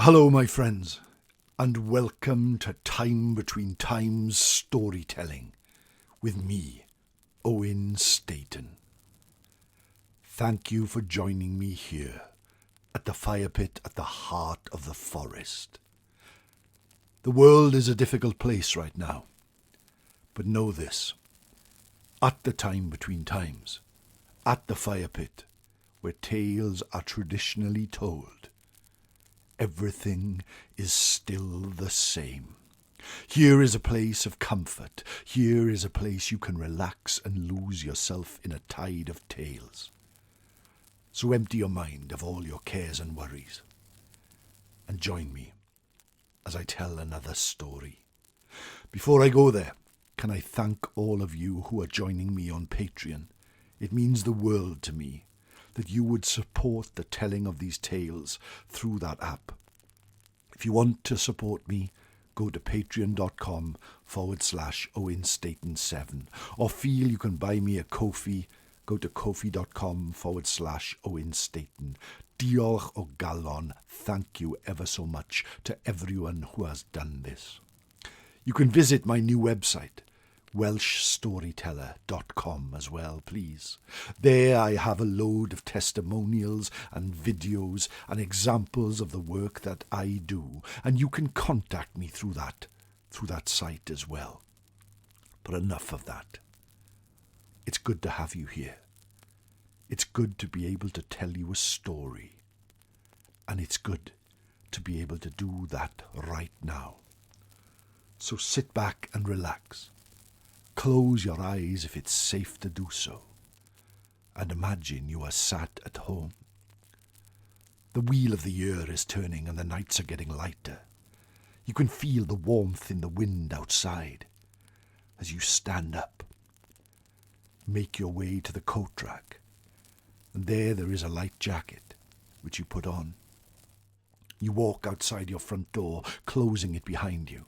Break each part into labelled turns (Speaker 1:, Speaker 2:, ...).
Speaker 1: Hello, my friends, and welcome to Time Between Times Storytelling with me, Owen Staton. Thank you for joining me here at the fire pit at the heart of the forest. The world is a difficult place right now, but know this: at the time between times, at the fire pit, where tales are traditionally told, everything is still the same. Here is a place of comfort. Here is a place you can relax and lose yourself in a tide of tales. So empty your mind of all your cares and worries, and join me as I tell another story. Before I go there, can I thank all of you who are joining me on Patreon? It means the world to me that you would support the telling of these tales through that app. If you want to support me, go to patreon.com/Owen Staton 7, or feel you can buy me a Ko-fi, go to kofi.com/Owen Staton. Diolch o galon, thank you ever so much to everyone who has done this. You can visit my new website, welshstoryteller.com as well, please. There I have a load of testimonials and videos and examples of the work that I do, and you can contact me through that site as well. But enough of that. It's good to have you here. It's good to be able to tell you a story, and it's good to be able to do that right now. So sit back and relax. Close your eyes if it's safe to do so, and imagine you are sat at home. The wheel of the year is turning and the nights are getting lighter. You can feel the warmth in the wind outside. As you stand up, make your way to the coat rack, and there is a light jacket which you put on. You walk outside your front door, closing it behind you,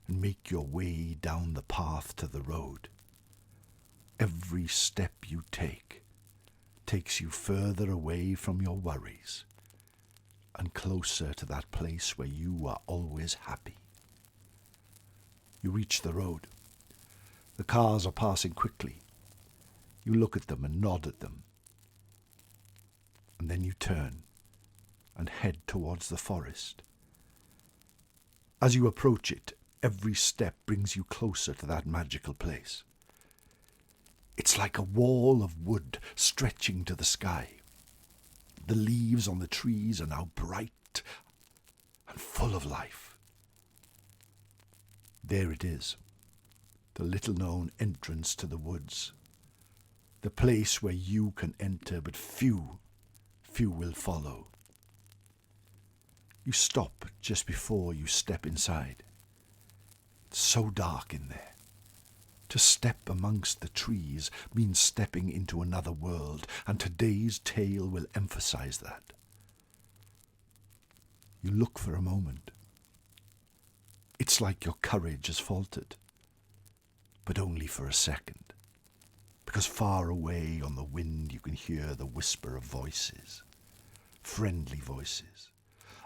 Speaker 1: and make your way down the path to the road. Every step you take takes you further away from your worries and closer to that place where you are always happy. You reach the road. The cars are passing quickly. You look at them and nod at them. And then you turn and head towards the forest. As you approach it, every step brings you closer to that magical place. It's like a wall of wood stretching to the sky. The leaves on the trees are now bright and full of life. There it is, the little-known entrance to the woods, the place where you can enter, but few will follow. You stop just before you step inside. It's so dark in there. To step amongst the trees means stepping into another world, and today's tale will emphasize that. You look for a moment. It's like your courage has faltered, but only for a second, because far away on the wind you can hear the whisper of voices, friendly voices,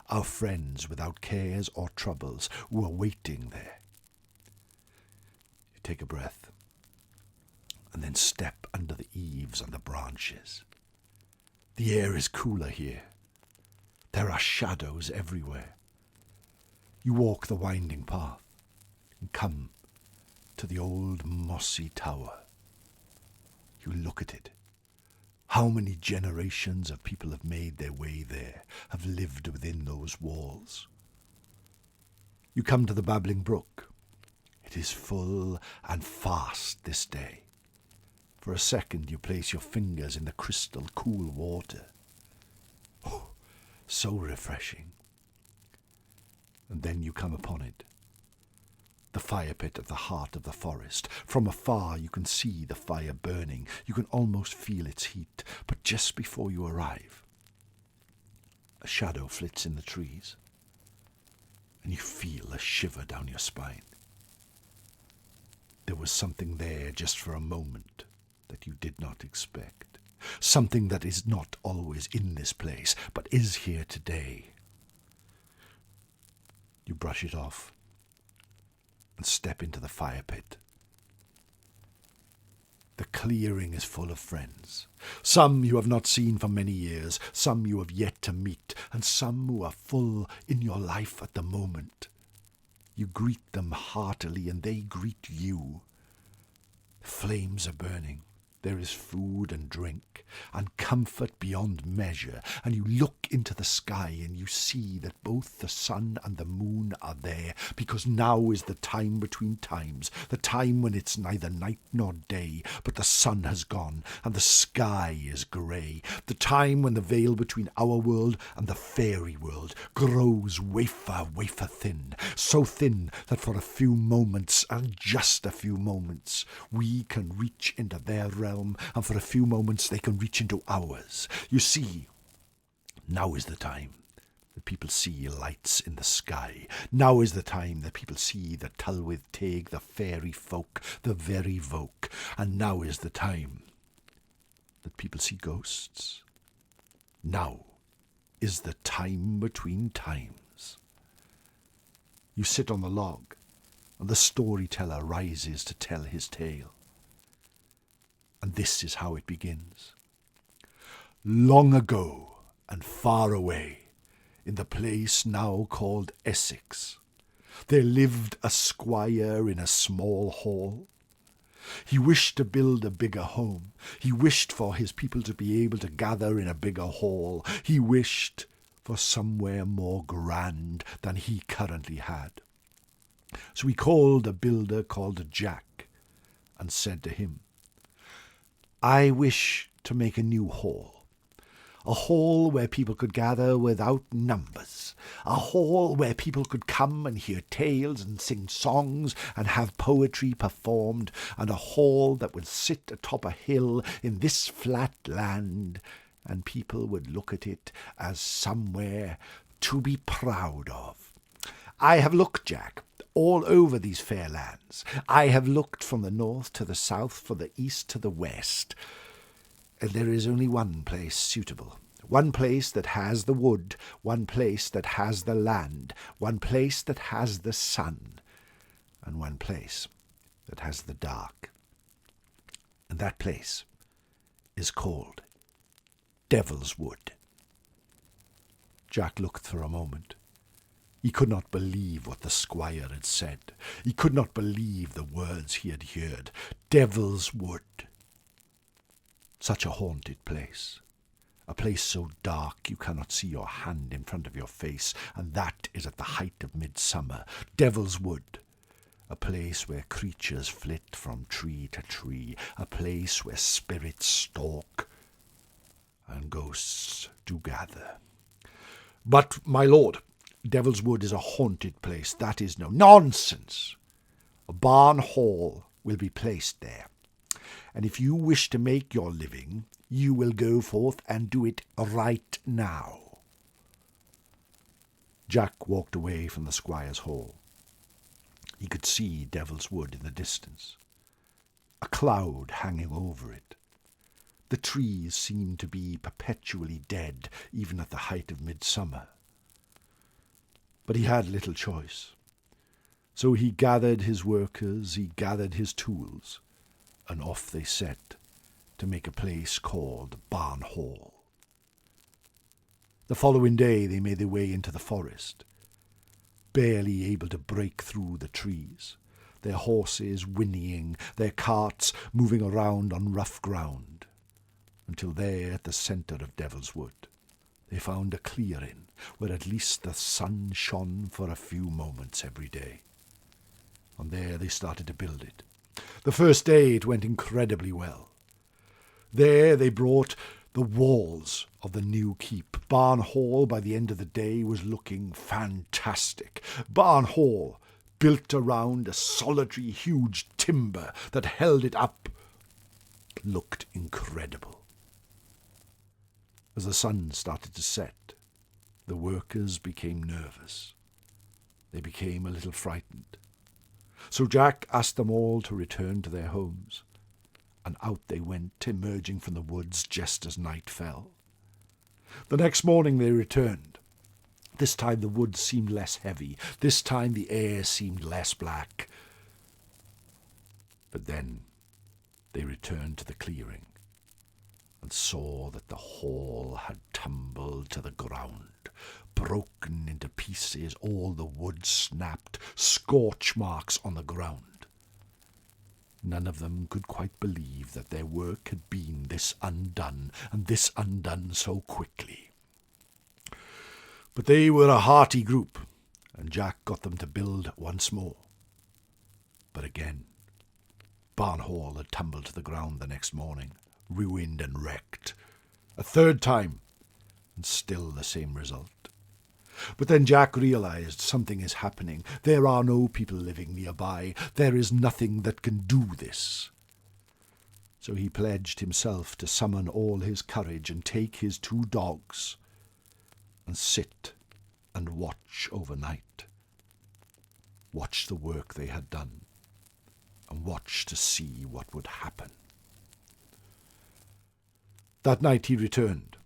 Speaker 1: our friends without cares or troubles who are waiting there. Take a breath, and then step under the eaves and the branches. The air is cooler here. There are shadows everywhere. You walk the winding path and come to the old mossy tower. You look at it. How many generations of people have made their way there, have lived within those walls? You come to the babbling brook. It is full and fast this day. For a second you place your fingers in the crystal cool water. Oh, so refreshing. And then you come upon it. The fire pit at the heart of the forest. From afar you can see the fire burning. You can almost feel its heat. But just before you arrive, a shadow flits in the trees, and you feel a shiver down your spine. There was something there just for a moment that you did not expect. Something that is not always in this place, but is here today. You brush it off and step into the fire pit. The clearing is full of friends. Some you have not seen for many years, some you have yet to meet, and some who are full in your life at the moment. You greet them heartily, and they greet you. Flames are burning. There is food and drink, and comfort beyond measure, and you look into the sky and you see that both the sun and the moon are there, because now is the time between times, the time when it's neither night nor day, but the sun has gone and the sky is grey, the time when the veil between our world and the fairy world grows wafer thin, so thin that for a few moments, and just a few moments, we can reach into their realm, and for a few moments they can reach into ours. You see, now is the time that people see lights in the sky. Now is the time that people see the Tylwyth Teg, the fairy folk, the very folk. And now is the time that people see ghosts. Now is the time between times. You sit on the log, and the storyteller rises to tell his tale. And this is how it begins. Long ago and far away, in the place now called Essex, there lived a squire in a small hall. He wished to build a bigger home. He wished for his people to be able to gather in a bigger hall. He wished for somewhere more grand than he currently had. So he called a builder called Jack and said to him, I wish to make a new hall. A hall where people could gather without numbers. A hall where people could come and hear tales and sing songs and have poetry performed. And a hall that would sit atop a hill in this flat land, and people would look at it as somewhere to be proud of. I have looked, Jack, all over these fair lands. I have looked from the north to the south, from the east to the west, and there is only one place suitable. One place that has the wood, one place that has the land, one place that has the sun, and one place that has the dark. And that place is called Devil's Wood. Jack looked for a moment. He could not believe what the squire had said. He could not believe the words he had heard. Devil's Wood. Such a haunted place. A place so dark you cannot see your hand in front of your face, and that is at the height of midsummer. Devil's Wood. A place where creatures flit from tree to tree. A place where spirits stalk and ghosts do gather. But, my lord, Devil's Wood is a haunted place. That is no nonsense. A barn hall will be placed there. And if you wish to make your living, you will go forth and do it right now. Jack walked away from the squire's hall. He could see Devil's Wood in the distance, a cloud hanging over it. The trees seemed to be perpetually dead, even at the height of midsummer. But he had little choice. So he gathered his workers, he gathered his tools, and off they set to make a place called Barn Hall. The following day they made their way into the forest, barely able to break through the trees, their horses whinnying, their carts moving around on rough ground, until there at the centre of Devil's Wood they found a clearing where at least the sun shone for a few moments every day. And there they started to build it. The first day it went incredibly well. There they brought The walls of the new keep, Barn Hall, by the end of the day was looking fantastic. Barn Hall, built around a solitary huge timber that held it up, looked incredible. As the sun started to set, the workers became nervous. They became a little frightened. So Jack asked them all to return to their homes, and out they went, emerging from the woods just as night fell. The next morning they returned. This time the woods seemed less heavy. This time the air seemed less black. But then they returned to the clearing and saw that the hall had tumbled to the ground, broken into pieces, all the wood snapped, scorch marks on the ground. None of them could quite believe that their work had been this undone, and this undone so quickly. But they were a hearty group, and Jack got them to build once more. But again, Barn Hall had tumbled to the ground the next morning, ruined and wrecked. A third time, and still the same result. But then Jack realized something is happening. There are no people living nearby. There is nothing that can do this. So he pledged himself to summon all his courage and take his 2 dogs and sit and watch overnight. Watch the work they had done and watch to see what would happen. That night he returned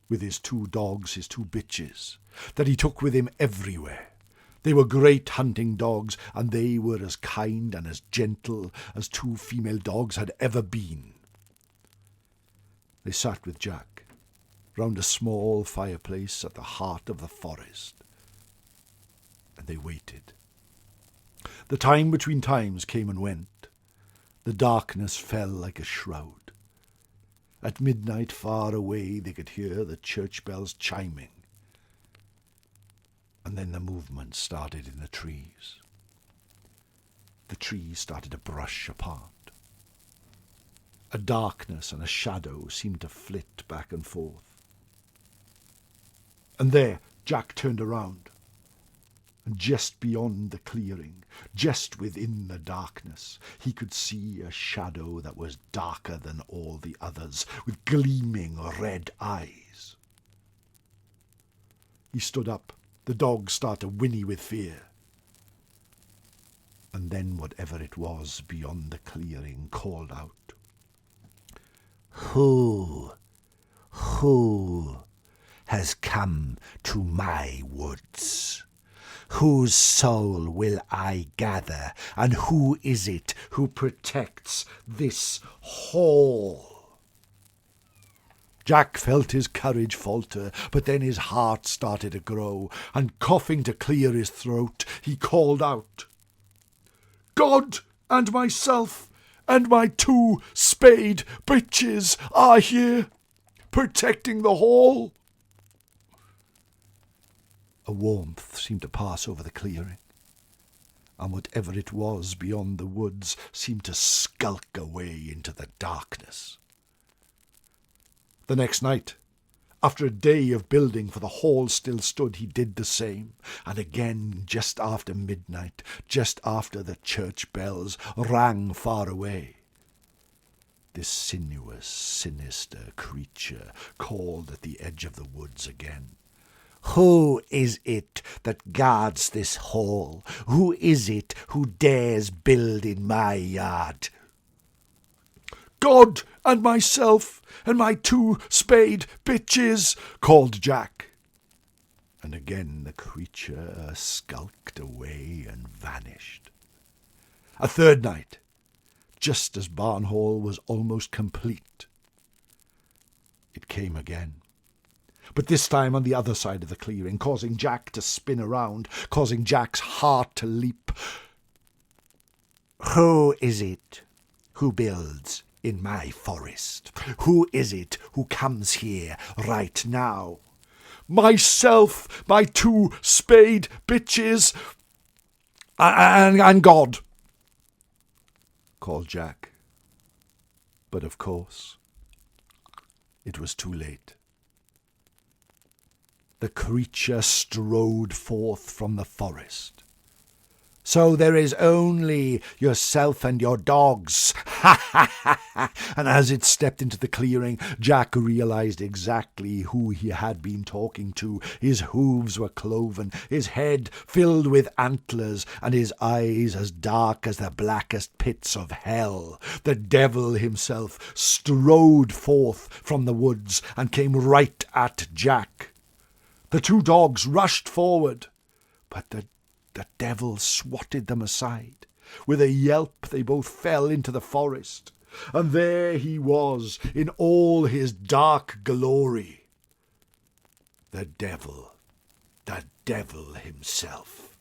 Speaker 1: with his 2 dogs, his 2 bitches, that he took with him everywhere. They were great hunting dogs, and they were as kind and as gentle as 2 female dogs had ever been. They sat with Jack round a small fireplace at the heart of the forest, and they waited. The time between times came and went. The darkness fell like a shroud. At midnight, far away, they could hear the church bells chiming. And then the movement started in the trees. The trees started to brush apart. A darkness and a shadow seemed to flit back and forth. And there, Jack turned around. And just beyond the clearing, just within the darkness, he could see a shadow that was darker than all the others, with gleaming red eyes. He stood up. The dogs started to whinny with fear. And then whatever it was beyond the clearing called out, Who has come to my woods? Whose soul will I gather, and who is it who protects this hall? Jack felt his courage falter, but then his heart started to grow, and coughing to clear his throat, he called out, God and myself and my 2 spade bitches are here, protecting the hall. A warmth seemed to pass over the clearing, and whatever it was beyond the woods seemed to skulk away into the darkness. The next night, after a day of building, for the hall still stood, he did the same, and again just after midnight, just after the church bells rang far away. This sinuous, sinister creature called at the edge of the woods again. Who is it that guards this hall? Who is it who dares build in my yard? God and myself and my 2 spade bitches, called Jack. And again the creature skulked away and vanished. A third night, just as Barn Hall was almost complete, it came again. But this time on the other side of the clearing, causing Jack to spin around, causing Jack's heart to leap. Who is it who builds in my forest? Who is it who comes here right now? Myself, my 2 spade bitches, and God, called Jack. But of course, it was too late. The creature strode forth from the forest. "So there is only yourself and your dogs." Ha ha ha ha! And as it stepped into the clearing, Jack realized exactly who he had been talking to. His hooves were cloven, his head filled with antlers, and his eyes as dark as the blackest pits of hell. The devil himself strode forth from the woods and came right at Jack. The two dogs rushed forward, but the devil swatted them aside. With a yelp they both fell into the forest, and there he was in all his dark glory. The devil himself.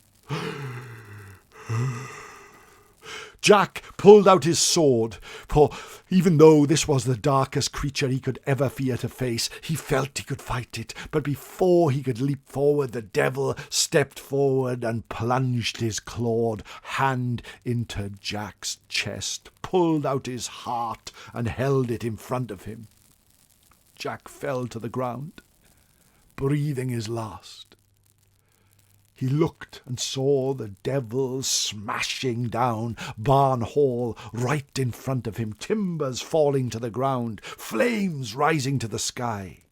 Speaker 1: Jack pulled out his sword, for even though this was the darkest creature he could ever fear to face, he felt he could fight it. But before he could leap forward, the devil stepped forward and plunged his clawed hand into Jack's chest, pulled out his heart, and held it in front of him. Jack fell to the ground, breathing his last. He looked and saw the devil smashing down Barn Hall right in front of him, timbers falling to the ground, flames rising to the sky.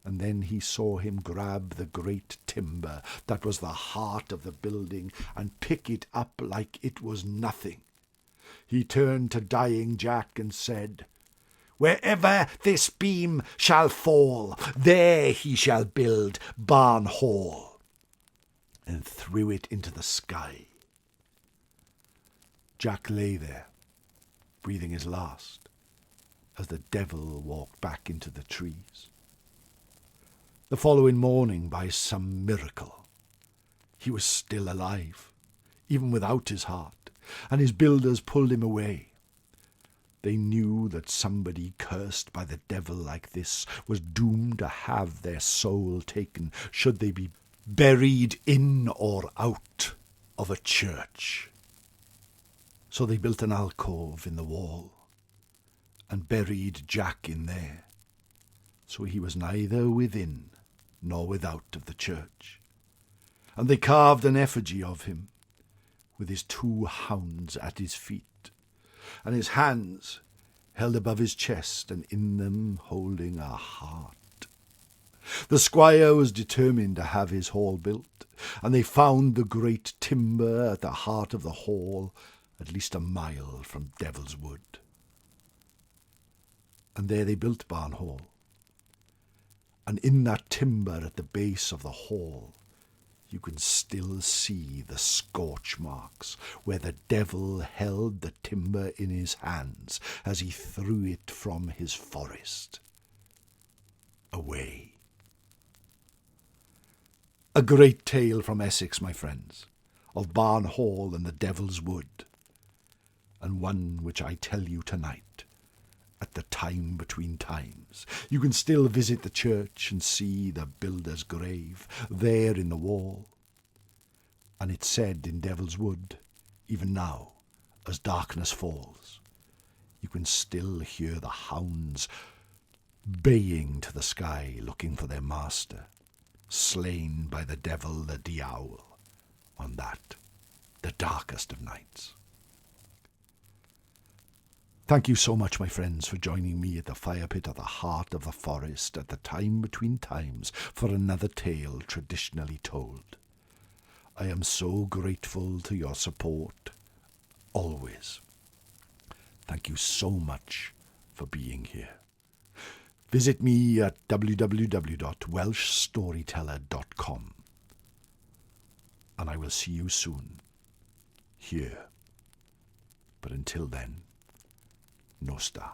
Speaker 1: And then he saw him grab the great timber that was the heart of the building and pick it up like it was nothing. He turned to dying Jack and said, "Wherever this beam shall fall, there he shall build Barn Hall," and threw it into the sky. Jack lay there, breathing his last, as the devil walked back into the trees. The following morning, by some miracle, he was still alive, even without his heart, and his builders pulled him away. They knew that somebody cursed by the devil like this was doomed to have their soul taken, should they be buried in or out of a church. So they built an alcove in the wall and buried Jack in there, so he was neither within nor without of the church. And they carved an effigy of him, with his two hounds at his feet, and his hands held above his chest, and in them holding a heart. The squire was determined to have his hall built, and they found the great timber at the heart of the hall, at least a mile from Devil's Wood. And there they built Barn Hall. And in that timber at the base of the hall, you can still see the scorch marks where the devil held the timber in his hands as he threw it from his forest away. A great tale from Essex, my friends, of Barn Hall and the Devil's Wood, and one which I tell you tonight at the time between times. You can still visit the church and see the builder's grave there in the wall. And it's said in Devil's Wood, even now, as darkness falls, you can still hear the hounds baying to the sky, looking for their master, slain by the devil, the diawl, on that, the darkest of nights. Thank you so much, my friends, for joining me at the fire pit at the heart of the forest at the time between times for another tale traditionally told. I am so grateful to your support, always. Thank you so much for being here. Visit me at www.welshstoryteller.com, and I will see you soon, here. But until then, Nostar.